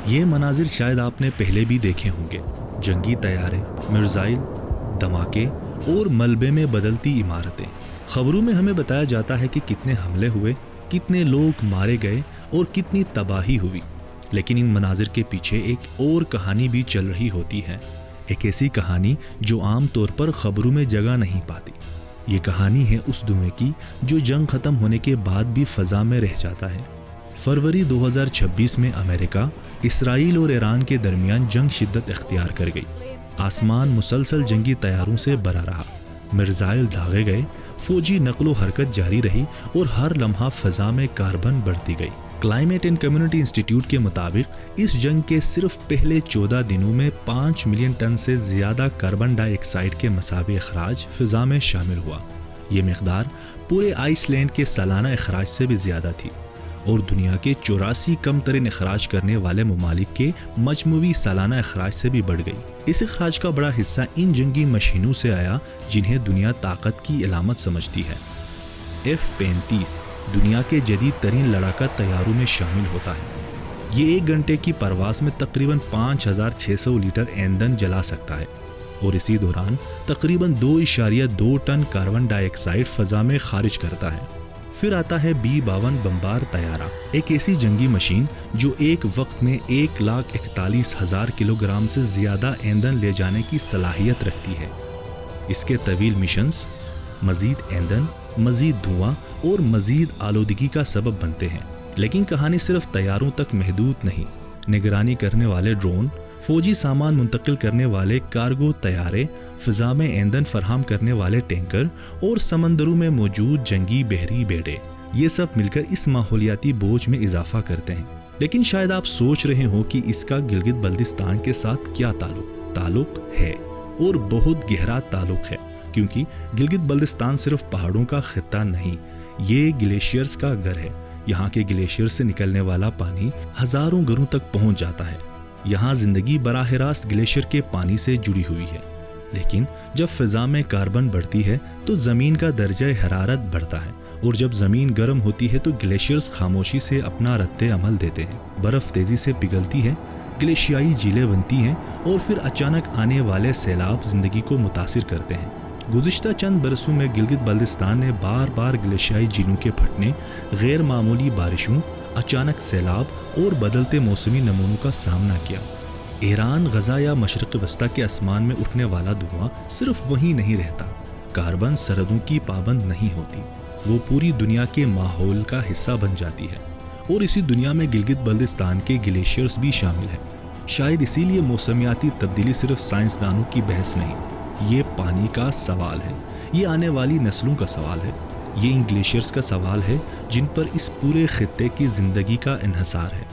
یہ مناظر شاید آپ نے پہلے بھی دیکھے ہوں گے، جنگی طیارے، میزائل، دھماکے اور ملبے میں بدلتی عمارتیں۔ خبروں میں ہمیں بتایا جاتا ہے کہ کتنے حملے ہوئے، کتنے لوگ مارے گئے اور کتنی تباہی ہوئی، لیکن ان مناظر کے پیچھے ایک اور کہانی بھی چل رہی ہوتی ہے، ایک ایسی کہانی جو عام طور پر خبروں میں جگہ نہیں پاتی۔ یہ کہانی ہے اس دھوئیں کی جو جنگ ختم ہونے کے بعد بھی فضا میں رہ جاتا ہے۔ فروری 2026 میں امریکہ، اسرائیل اور ایران کے درمیان جنگ شدت اختیار کر گئی۔ آسمان مسلسل جنگی طیاروں سے بھرا رہا، میزائل داغے گئے، فوجی نقل و حرکت جاری رہی اور ہر لمحہ فضا میں کاربن بڑھتی گئی۔ کلائمیٹ اینڈ کمیونٹی انسٹیٹیوٹ کے مطابق اس جنگ کے صرف پہلے 14 دنوں میں 5 ملین ٹن سے زیادہ کاربن ڈائی آکسائیڈ کے مساوی اخراج فضا میں شامل ہوا۔ یہ مقدار پورے آئس لینڈ کے سالانہ اخراج سے بھی زیادہ تھی اور دنیا کے 84 کم ترین اخراج کرنے والے ممالک کے مجموعی سالانہ اخراج سے بھی بڑھ گئی۔ اس اخراج کا بڑا حصہ ان جنگی مشینوں سے آیا جنہیں دنیا طاقت کی علامت سمجھتی ہے۔ F-35 دنیا کے جدید ترین لڑاکا طیاروں میں شامل ہوتا ہے۔ یہ 1 گھنٹے کی پرواز میں تقریباً 5600 لیٹر ایندھن جلا سکتا ہے اور اسی دوران تقریباً 2.2 ٹن کاربن ڈائی آکسائیڈ فضا میں خارج کرتا ہے۔ پھر آتا ہے B-52 بمبار طیارہ، ایک ایسی جنگی مشین جو ایک وقت میں 1,41,000 کلو گرام سے زیادہ ایندھن لے جانے کی صلاحیت رکھتی ہے۔ اس کے طویل مشنز مزید ایندھن، مزید دھواں اور مزید آلودگی کا سبب بنتے ہیں۔ لیکن کہانی صرف طیاروں تک محدود نہیں۔ نگرانی کرنے والے ڈرون، فوجی سامان منتقل کرنے والے کارگو طیارے، فضا میں ایندھن فراہم کرنے والے ٹینکر اور سمندروں میں موجود جنگی بحری بیڑے، یہ سب مل کر اس ماحولیاتی بوجھ میں اضافہ کرتے ہیں۔ لیکن شاید آپ سوچ رہے ہوں کہ اس کا گلگت بلتستان کے ساتھ کیا تعلق ہے، اور بہت گہرا تعلق ہے، کیونکہ گلگت بلتستان صرف پہاڑوں کا خطہ نہیں، یہ گلیشیئرز کا گھر ہے۔ یہاں کے گلیشیئر سے نکلنے والا پانی ہزاروں گھروں تک پہنچ جاتا ہے۔ یہاں زندگی براہ راست گلیشیئر کے پانی سے جڑی ہوئی ہے۔ لیکن جب فضا میں کاربن بڑھتی ہے تو زمین کا درجہ حرارت بڑھتا ہے، اور جب زمین گرم ہوتی ہے تو گلیشیئرز خاموشی سے اپنا رد عمل دیتے ہیں۔ برف تیزی سے پگھلتی ہے، گلیشیائی جھیلیں بنتی ہیں، اور پھر اچانک آنے والے سیلاب زندگی کو متاثر کرتے ہیں۔ گزشتہ چند برسوں میں گلگت بلتستان نے بار بار گلیشیائی جھیلوں کے پھٹنے، غیر معمولی بارشوں، اچانک سیلاب اور بدلتے موسمی نمونوں کا سامنا کیا۔ ایران، غزہ یا مشرق وسطی کے آسمان میں اٹھنے والا دھواں صرف وہیں نہیں رہتا۔ کاربن سرحدوں کی پابند نہیں ہوتی، وہ پوری دنیا کے ماحول کا حصہ بن جاتی ہے، اور اسی دنیا میں گلگت بلتستان کے گلیشیئرز بھی شامل ہیں۔ شاید اسی لیے موسمیاتی تبدیلی صرف سائنسدانوں کی بحث نہیں، یہ پانی کا سوال ہے، یہ آنے والی نسلوں کا سوال ہے، یہ ان گلیشیئرز کا سوال ہے جن پر اس پورے خطے کی زندگی کا انحصار ہے۔